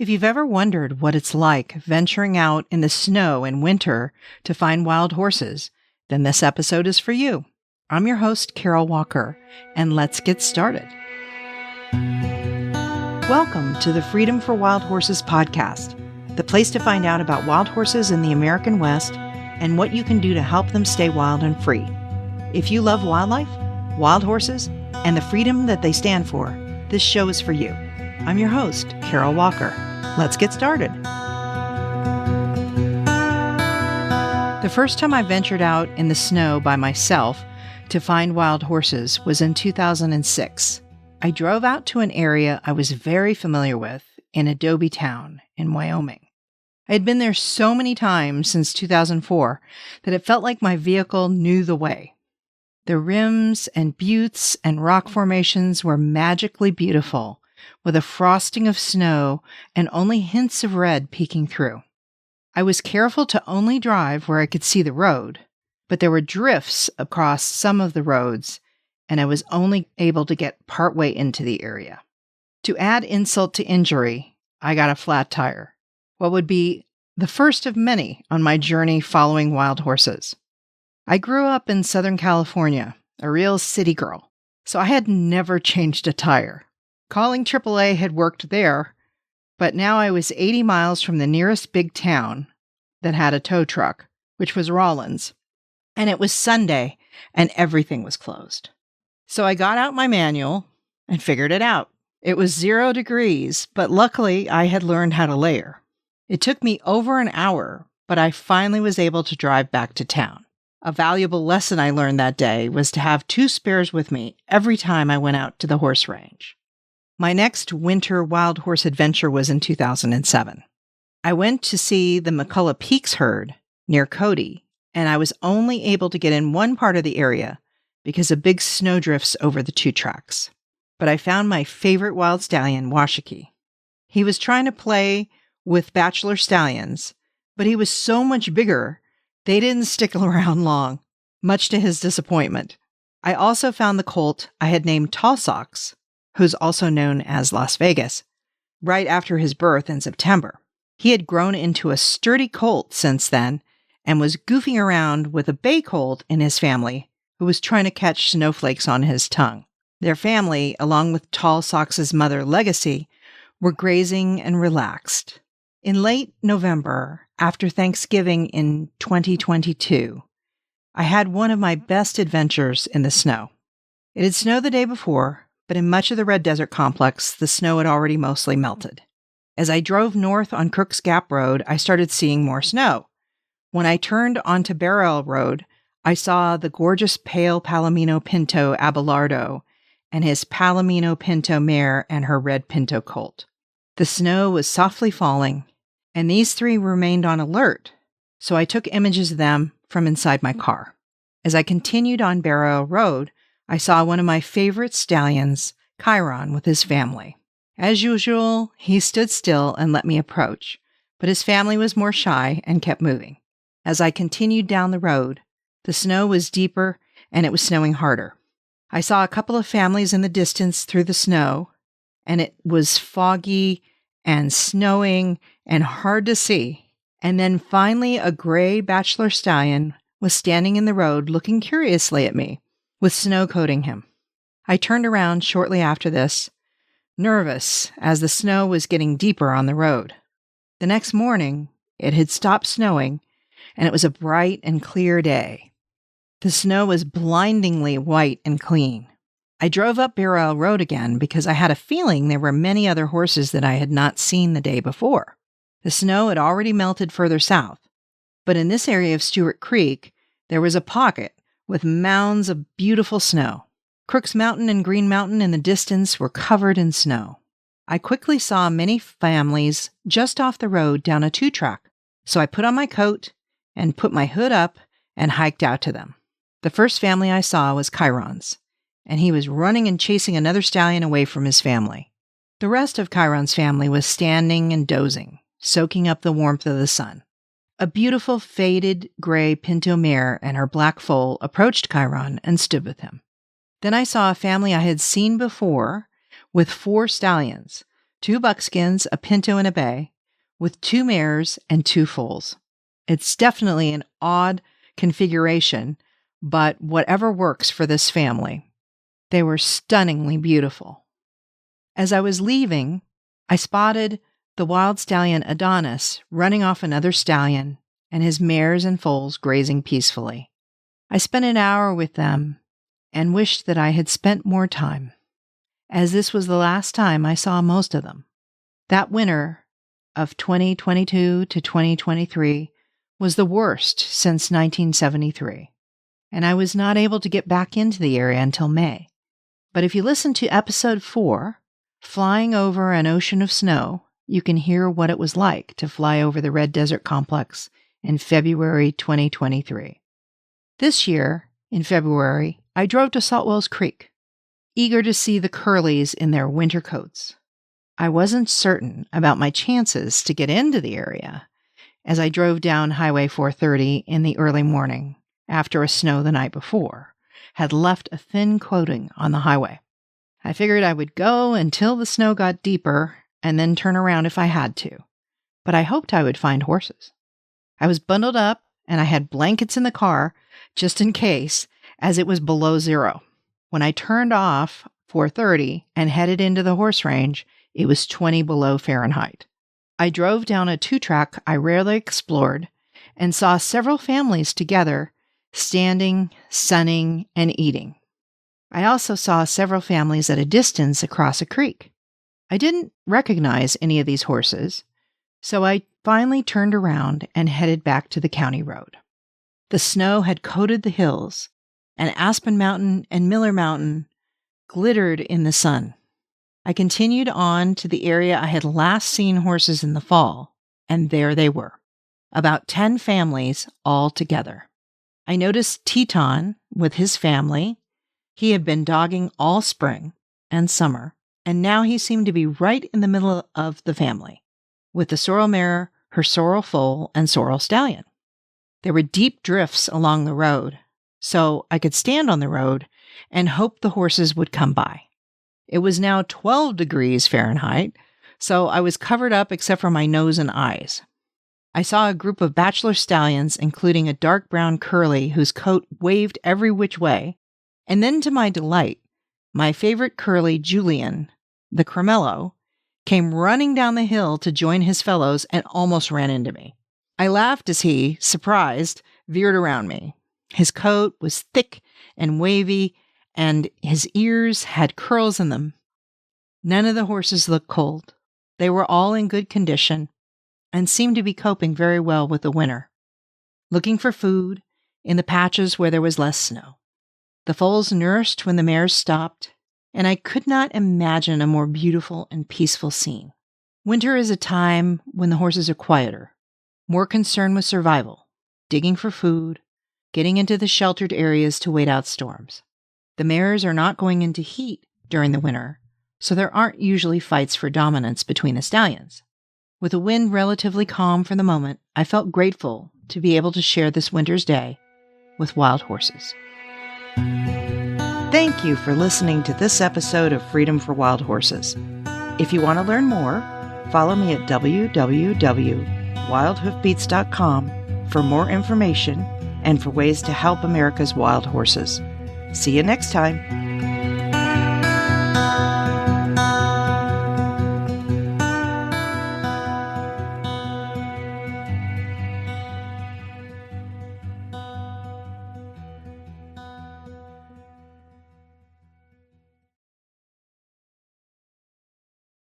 If you've ever wondered what it's like venturing out in the snow in winter to find wild horses, then this episode is for you. I'm your host, Carol Walker, and let's get started. Welcome to the Freedom for Wild Horses podcast, the place to find out about wild horses in the American West and what you can do to help them stay wild and free. If you love wildlife, wild horses, and the freedom that they stand for, this show is for you. I'm your host, Carol Walker. Let's get started. The first time I ventured out in the snow by myself to find wild horses was in 2006. I drove out to an area I was very familiar with in Adobe Town in Wyoming. I had been there so many times since 2004 that it felt like my vehicle knew the way. The rims and buttes and rock formations were magically beautiful, with a frosting of snow and only hints of red peeking through. I was careful to only drive where I could see the road, but there were drifts across some of the roads, and I was only able to get partway into the area. To add insult to injury, I got a flat tire, what would be the first of many on my journey following wild horses. I grew up in Southern California, a real city girl, so I had never changed a tire. Calling AAA had worked there, but now I was 80 miles from the nearest big town that had a tow truck, which was Rollins, and it was Sunday and everything was closed. So I got out my manual and figured it out. It was 0 degrees, but luckily I had learned how to layer. It took me over an hour, but I finally was able to drive back to town. A valuable lesson I learned that day was to have 2 spares with me every time I went out to the horse range. My next winter wild horse adventure was in 2007. I went to see the McCullough Peaks herd near Cody, and I was only able to get in one part of the area because of big snowdrifts over the 2 tracks. But I found my favorite wild stallion, Washakie. He was trying to play with bachelor stallions, but he was so much bigger, they didn't stick around long, much to his disappointment. I also found the colt I had named Tall Socks, who's also known as Las Vegas, right after his birth in September. He had grown into a sturdy colt since then and was goofing around with a bay colt in his family who was trying to catch snowflakes on his tongue. Their family, along with Tall Socks' mother, Legacy, were grazing and relaxed. In late November, after Thanksgiving in 2022, I had one of my best adventures in the snow. It had snowed the day before, but in much of the Red Desert complex, the snow had already mostly melted. As I drove north on Crooks Gap Road, I started seeing more snow. When I turned onto Barrel Road, I saw the gorgeous pale Palomino Pinto Abelardo and his Palomino Pinto mare and her red Pinto colt. The snow was softly falling, and these 3 remained on alert, so I took images of them from inside my car. As I continued on Barrel Road, I saw one of my favorite stallions, Chiron, with his family. As usual, he stood still and let me approach, but his family was more shy and kept moving. As I continued down the road, the snow was deeper and it was snowing harder. I saw a couple of families in the distance through the snow, and it was foggy and snowing and hard to see. And then finally a gray bachelor stallion was standing in the road looking curiously at me, with snow coating him. I turned around shortly after this, nervous as the snow was getting deeper on the road. The next morning, it had stopped snowing, and it was a bright and clear day. The snow was blindingly white and clean. I drove up Barrel Road again because I had a feeling there were many other horses that I had not seen the day before. The snow had already melted further south, but in this area of Stewart Creek, there was a pocket with mounds of beautiful snow. Crooks Mountain and Green Mountain in the distance were covered in snow. I quickly saw many families just off the road down a 2-track, so I put on my coat and put my hood up and hiked out to them. The first family I saw was Chiron's, and he was running and chasing another stallion away from his family. The rest of Chiron's family was standing and dozing, soaking up the warmth of the sun. A beautiful faded gray Pinto mare and her black foal approached Chiron and stood with him. Then I saw a family I had seen before with 4 stallions, 2 buckskins, a pinto, and a bay, with 2 mares and 2 foals. It's definitely an odd configuration, but whatever works for this family. They were stunningly beautiful. As I was leaving, I spotted the wild stallion Adonis running off another stallion and his mares and foals grazing peacefully. I spent an hour with them and wished that I had spent more time, as this was the last time I saw most of them. That winter of 2022 to 2023 was the worst since 1973, and I was not able to get back into the area until May. But if you listen to episode 4, Flying Over an Ocean of Snow, you can hear what it was like to fly over the Red Desert Complex in February 2023. This year, in February, I drove to Saltwells Creek, eager to see the curlews in their winter coats. I wasn't certain about my chances to get into the area as I drove down Highway 430 in the early morning after a snow the night before had left a thin coating on the highway. I figured I would go until the snow got deeper and then turn around if I had to, but I hoped I would find horses. I was bundled up and I had blankets in the car just in case, as it was below zero. When I turned off 430 and headed into the horse range, it was 20 below Fahrenheit. I drove down a 2-track I rarely explored and saw several families together, standing, sunning, and eating. I also saw several families at a distance across a creek. I didn't recognize any of these horses, so I finally turned around and headed back to the county road. The snow had coated the hills, and Aspen Mountain and Miller Mountain glittered in the sun. I continued on to the area I had last seen horses in the fall, and there they were, about 10 families all together. I noticed Teton with his family. He had been dogging all spring and summer, and now he seemed to be right in the middle of the family, with the sorrel mare, her sorrel foal, and sorrel stallion. There were deep drifts along the road, so I could stand on the road and hope the horses would come by. It was now 12 degrees Fahrenheit, so I was covered up except for my nose and eyes. I saw a group of bachelor stallions, including a dark brown curly whose coat waved every which way, and then to my delight, my favorite curly, Julian, the cremello, came running down the hill to join his fellows and almost ran into me. I laughed as he, surprised, veered around me. His coat was thick and wavy, and his ears had curls in them. None of the horses looked cold. They were all in good condition and seemed to be coping very well with the winter, looking for food in the patches where there was less snow. The foals nursed when the mares stopped, and I could not imagine a more beautiful and peaceful scene. Winter is a time when the horses are quieter, more concerned with survival, digging for food, getting into the sheltered areas to wait out storms. The mares are not going into heat during the winter, so there aren't usually fights for dominance between the stallions. With the wind relatively calm for the moment, I felt grateful to be able to share this winter's day with wild horses. Thank you for listening to this episode of Freedom for Wild Horses. If you want to learn more, follow me at www.wildhoofbeats.com for more information and for ways to help America's wild horses. See you next time.